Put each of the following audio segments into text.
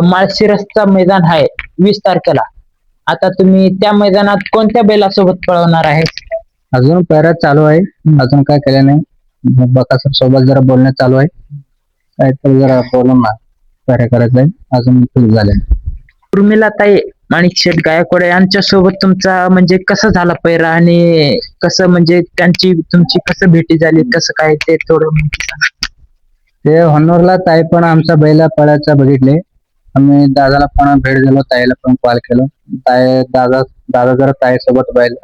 माळशिरसचा मैदान आहे 20 तारखेला. आता तुम्ही त्या मैदानात कोणत्या बैलासोबत पळवणार आहे? अजून पैरा चालू आहे. अजून काय केलं नाही. बकासूर सोबत जरा बोलणं चालू आहे. काहीतरी जरा बोलून ना पैरा करायचं आहे. अजून फिक्स झाले. उर्मिलाताई माणिकशेठ गायकवाड यांच्या सोबत तुमचा म्हणजे कसं झाला पैरा आणि कसं म्हणजे त्यांची तुमची कसं भेटी झाली कसं काय ते थोडं माहिती सांगा. ते होन्नूरला ताई पण आमचा बैला पळायचा बघितले. आम्ही दादाला पण भेट दिलो, ताईला पण कॉल केलो. दादा जरा ताई सोबत बैल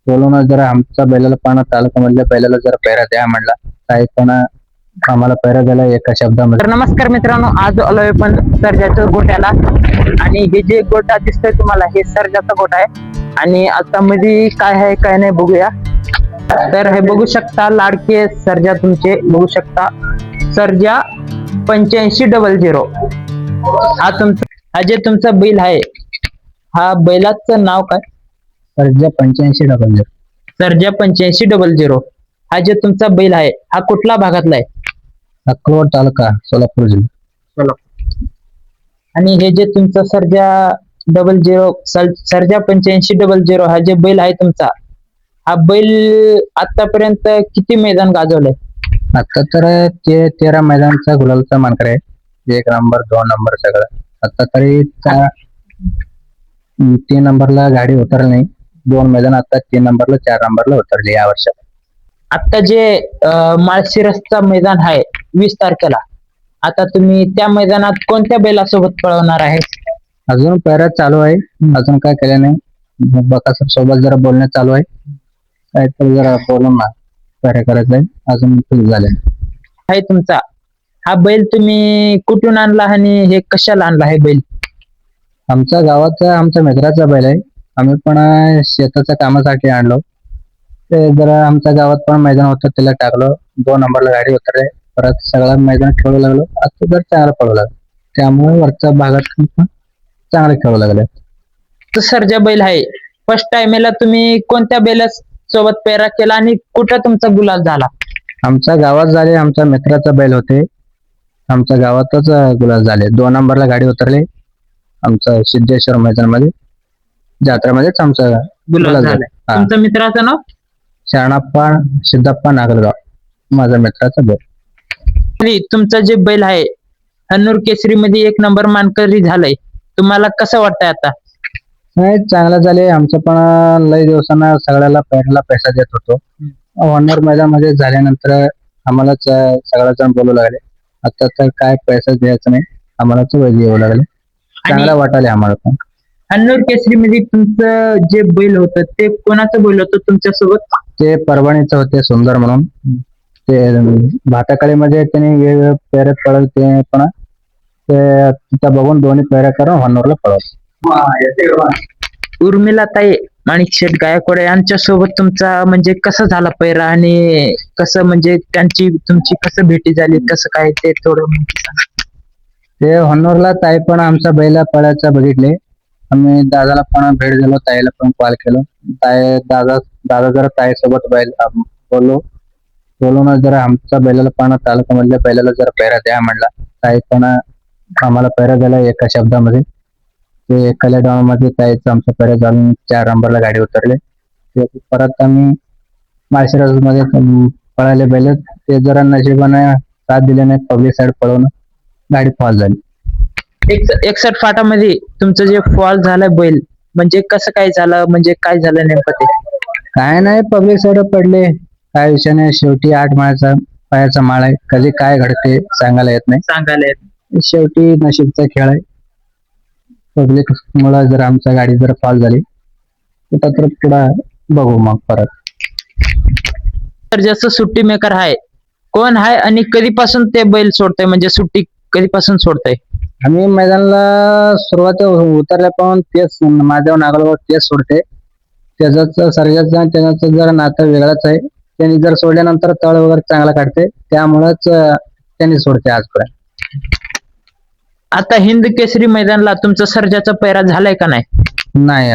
बोलून जरा आमच्या बैलाला पण तालुक्यामधल्या बैलाला जरा पैरा द्या म्हणला. ताई पण आम्हाला पैरा दिला एका शब्दामध्ये. तर नमस्कार मित्रांनो, आज आलोय पण सर्जाच्या गोट्याला आणि हे जे गोटा दिसतोय तुम्हाला हे सर्जाचा गोटा आहे आणि आता मध्ये काय आहे काय नाही बघूया. तर हे बघू शकता लाडके सर्जा तुमचे बघू शकता सर्जा 8500. हा जे तुमचा बैल आहे हा बैलाचं नाव काय? सर्जा 8500. सर्जा 8500. हा जे तुमचा बैल आहे हा कुठला भागातला आहे? अक्रोड तालुका, सोलापूर जिल्हा. आणि हे जे तुमचा सर्जा 8500 हा जे बैल आहे तुमचा, हा बैल आतापर्यंत किती मैदान गाजवलंय? आता तर ते 13 मैदानचा गुलालचा मानकर आहे. 1 नंबर 2 नंबर सगळं. आता तरी 3 नंबरला गाडी उतरली नाही. 2 मैदान आता 3 नंबरला 4 नंबरला उतरली या वर्षात. आता जे माळशिरसचा मैदान आहे 20 तारखेला, आता तुम्ही त्या मैदानात कोणत्या बैलासोबत पळवणार आहे? अजून पैरा चालू आहे. अजून काय केलं नाही. बकासूर सोबत जरा बोलणं चालू आहे. काहीतरी जरा बोलून ना पैरा करायचं आहे. अजून फिक्स झाले. आहे तुमचा हा बैल तुम्ही कुठून आणला आणि हे कशाला आणला हे बैल? आमच्या गावाचा आमच्या मित्राचा बैल आहे. आम्ही पण शेताच्या कामासाठी आणलो. ते जरा आमच्या गावात पण मैदान होतं त्याला टाकलो. 2 नंबरला गाडी उतरले. परत सगळं मैदान खेळू लागलो. आता जर चांगलं पळू लागलं त्यामुळे वरच्या भागात चांगले खेळू लागले. तो सर्जा बैल आहे फर्स्ट टाइमला तुम्ही कोणत्या बैला सोबत पेरा केला आणि कुठं तुमचा गुलाल झाला? आमच्या गावात झाले. आमच्या मित्राचा बैल होते. आमच्या गावातच गुलाल झाले. 2 नंबरला गाडी उतरले. आमचं सिद्धेश्वर मैदान मध्ये जत्रेमध्येच आमचा गुलाल झाला. तुमच्या मित्राचं नाव? शरणप्पा सिद्धप्पा नागलगाव, माझ्या मित्राचा बैल. तुमचा जे बैल आहे हन्नूर केसरी मध्ये 1 नंबर मानकरी झालाय, तुम्हाला कसं वाटतंय आता? नाही, चांगलं झाले. आमचं पण लई दिवसांना सगळ्याला पैराला पैसा देत होतो. होन्नूर मैदान मध्ये झाल्यानंतर आम्हालाच सगळ्या जण बोलू लागले. आता तर काय पैसा द्यायचा नाही, आम्हालाच वैद्य येऊ लागले. चांगलं वाटायला आम्हाला पण. हन्नूर केसरी मध्ये तुमचं जे बैल होतं ते कोणाचं बैल होतं तुमच्या सोबत? ते परभणीचं होते सुंदर म्हणून. ते भाताकाळीमध्ये त्यांनी वेगवेगळे पैरे पळत ते पण ते तिथं बघून दोन्ही पैऱ्या करून होन्नूरला पळवत. उर्मिलाताई माणिकशेठ गायकवाड यांच्या सोबत तुमचा म्हणजे कसं झाला पैरा आणि कसं म्हणजे त्यांची तुमची कसं भेटी झाली कसं काय ते थोडं माहिती सांगा. ते होन्नूरला ताई पण आमचा बैला पळायचा बघितले. आम्ही दादाला पण भेट दिलो, ताईला पण कॉल केलो. दादा जरा ताई सोबत बैल बोलून जरा आमच्या बैलाला पण तालुक्यामधल्या बैलाला जरा पैरा द्या म्हणला. ताई पण आम्हाला पैरा दिला एका शब्दामध्ये. ते कलेगाव मध्ये ताईचं आमचा पैरा जाऊन 4 नंबरला गाडी उतरले. ते परत आम्ही माळशिरस मध्ये पळाले बैल. ते जरा नशिबाने साथ दिले नाही. पब्लिक साईड पळवून गाडी फॉल झाली. 61 फाटामध्ये तुमचं जे फॉल झालं बैल म्हणजे कसं काय झालं, म्हणजे काय झालं नेमकं ते? काय नाही, पब्लिक साईड पडले. काय विषय नाही. शेवटी 8 माळाचा पायाचा माळ आहे. कधी काय घडते सांगायला येत नाही. शेवटी नशीबचा खेळ आहे. पब्लिक मुळे जर आमच्या गाडी जर फॉल झाली तर पुढे बघू मग परत. तर जसं सुट्टी मेकर आहे कोण आहे आणि कधीपासून ते बैल सोडतंय, म्हणजे सुट्टी कधीपासून सोडतंय? आम्ही मैदानाला सुरुवात उतरल्या पण तेच माझ्या नागलगाव तेच सोडते. त्याच सर्जाचं त्याचं जरा नातं वेगळंच आहे. त्यांनी जर सोडल्यानंतर तळ वगैरे चांगला काढते, त्यामुळेच त्यांनी सोडते आजपर्यंत. आता हिंद केसरी मैदानला तुमचा सर्जाचा पैरा झालाय का नाही? नाही,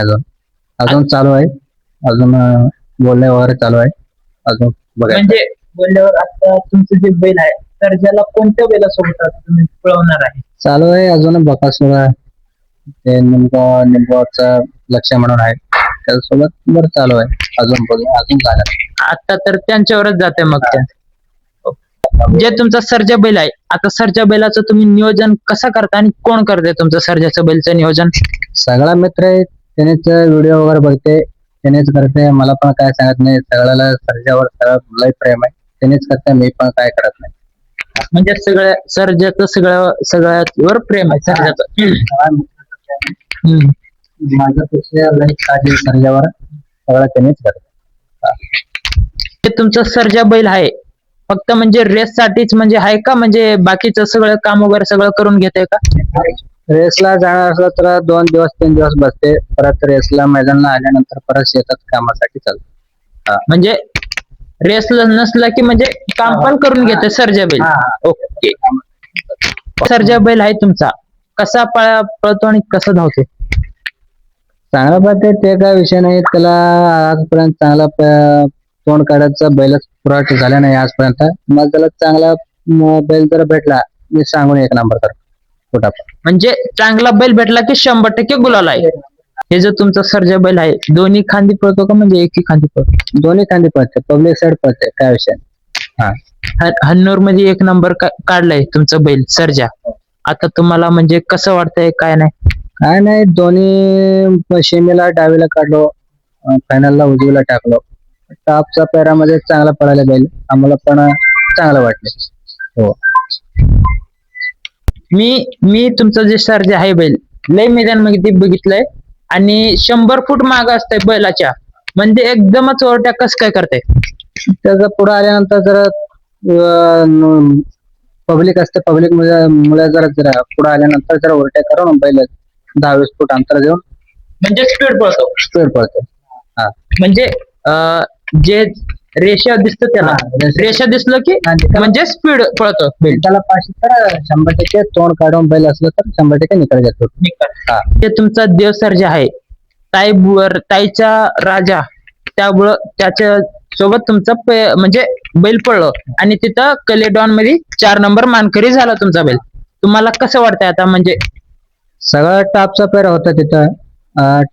अजून चालू आहे. अजून बोलणे वगैरे चालू आहे. अजून म्हणजे बोलल्यावर आता तुमचं जे बैल आहे सर्जाला कोणत्या बैलासोबत तुम्ही पळवणार आहे? चालू आहे अजून बकासूर आहे. ते निंबूचा लक्ष म्हणून आहे त्याच्यासोबत बरं चालू आहे. अजून बोलू अजून झालं आता तर त्यांच्यावरच जाते मग ते. जे तुमचा सर्जा बैल आहे, आता सर्जा बैलाचं तुम्ही नियोजन कसं करता आणि कोण करते तुमचं सर्जाचं बैलचं नियोजन? सगळा मित्र आहे त्यानेच व्हिडिओ वगैरे बघते त्यानेच करते. मला पण काय सांगत नाही. सगळ्याला सर्जावर सगळं लय प्रेम आहे. त्यानेच करते. मी पण काय करत नाही. म्हणजे सर्जाचं सगळ्यावर प्रेम आहे सर्जाचं. हम्म. माझ्यापेक्षा लय काळजी सर्जावर सगळं त्यानेच करते. ते तुमचं सर्जा बैल आहे फक्त म्हणजे रेस साठीच म्हणजे आहे का, म्हणजे बाकीचं सगळं काम वगैरे सगळं करून घेते का? रेसला जाणार असलं तर 2 दिवस 3 दिवस बसते. परत रेसला मैदानला आल्यानंतर परत शेतात कामासाठी चालते. म्हणजे रेसला नसला की म्हणजे काम पण करून घेते सर्जा बैल. ओके. सर्जा बैल आहे तुमचा, कसा पळतो आणि कसं धावते? चांगला पळते ते काय विषय नाही. त्याला आजपर्यंत चांगला तोंड काढायचा बैलच पुराट झाला नाही आजपर्यंत. मग त्याला चांगला बैल जर भेटला मी सांगून 1 नंबर करतो कुठं. म्हणजे चांगला बैल भेटला की 100% गुलाल आहे. हे जो तुमचा सर्जा बैल आहे दोन्ही खांदी पळतो का म्हणजे एकी खांदी पळतो? दोन्ही खांदी पळते. पब्लिक साईड पळते काय विषय नाही. हन्नूर मध्ये 1 नंबर काढलाय तुमचा बैल सर्जा. आता तुम्हाला म्हणजे कसं वाटतंय काय नाही? काय नाही दोन्ही शेमीला डावीला काढलो फायनलला उजवीला टाकलो. टॉपच्या पेरामध्ये चांगला पळायला बैल आम्हाला पण चांगलं वाटलं. हो मी तुमचं जे सर्जा आहे बैल लय मैदान मध्ये बघितलंय आणि 100 फूट माग असतंय बैलाच्या, म्हणजे एकदमच ओरट्या कस काय करताय? त्याचं पुढे आल्यानंतर जर पब्लिक असते पब्लिक मुळे जरा पुढे आल्यानंतर जरा उलट्या करून बैल 10-20 फूट अंतर देऊन म्हणजे स्पीड पळतो. स्पीड पळते. म्हणजे जे रेषा दिसत त्याला रेषा दिसलं की म्हणजे स्पीड पळतो बैल. त्याला पाचशे तर 100% तोंड काढून बैल असलं तर 100% निकाल जातो. ते तुमचा देव सर्जा आहे ताईचा राजा, त्यामुळं त्याच्या सोबत तुमचा म्हणजे बैल पळलो आणि तिथं कलेडॉन मध्ये 4 नंबर मानकरी झाला तुमचा बैल. तुम्हाला कसं वाटतंय आता? म्हणजे सगळा टॉपचा पेरा होता तिथं.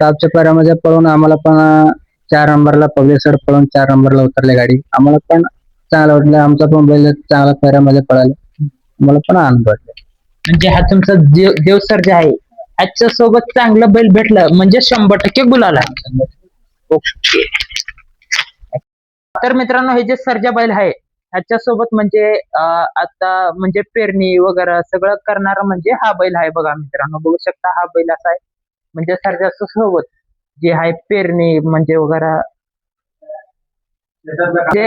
टॉपच्या पेरामध्ये पळून आम्हाला पण 4 नंबरला पब्लिक साईड पळून 4 नंबरला उतरले गाडी. आम्हाला पण चांगलं वाटलं. आमचा पण बैल चांगला पेरामध्ये पळाला. आम्हाला पण आनंद वाटला. म्हणजे हा तुमचा देव सर्जा आहे, आजच्या सोबत चांगलं बैल भेटलं म्हणजे 100% गुलाल आहे. ओके. तर मित्रांनो हे जे सर्जा बैल आहे ह्याच्या सोबत म्हणजे आता म्हणजे पेरणी वगैरे सगळं करणारा म्हणजे हा बैल आहे. बघा मित्रांनो बघू शकता हा बैल असा आहे म्हणजे सर्जाच्या सोबत जे आहे पेरणी म्हणजे वगैरे जे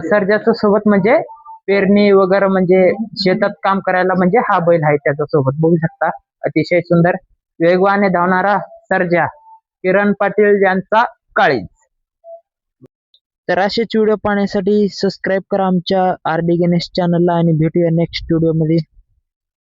सर्जाच्या सोबत म्हणजे पेरणी वगैरे म्हणजे शेतात काम करायला म्हणजे हा बैल आहे त्याच्या सोबत. बघू शकता अतिशय सुंदर वेगवाने धावणारा सर्जा, किरण पाटील यांचा काळीज. तर असेच व्हिडिओ पाहण्यासाठी सबस्क्राईब करा आमच्या RD गणेश चॅनलला आणि भेटूया नेक्स्ट व्हिडिओ मध्ये.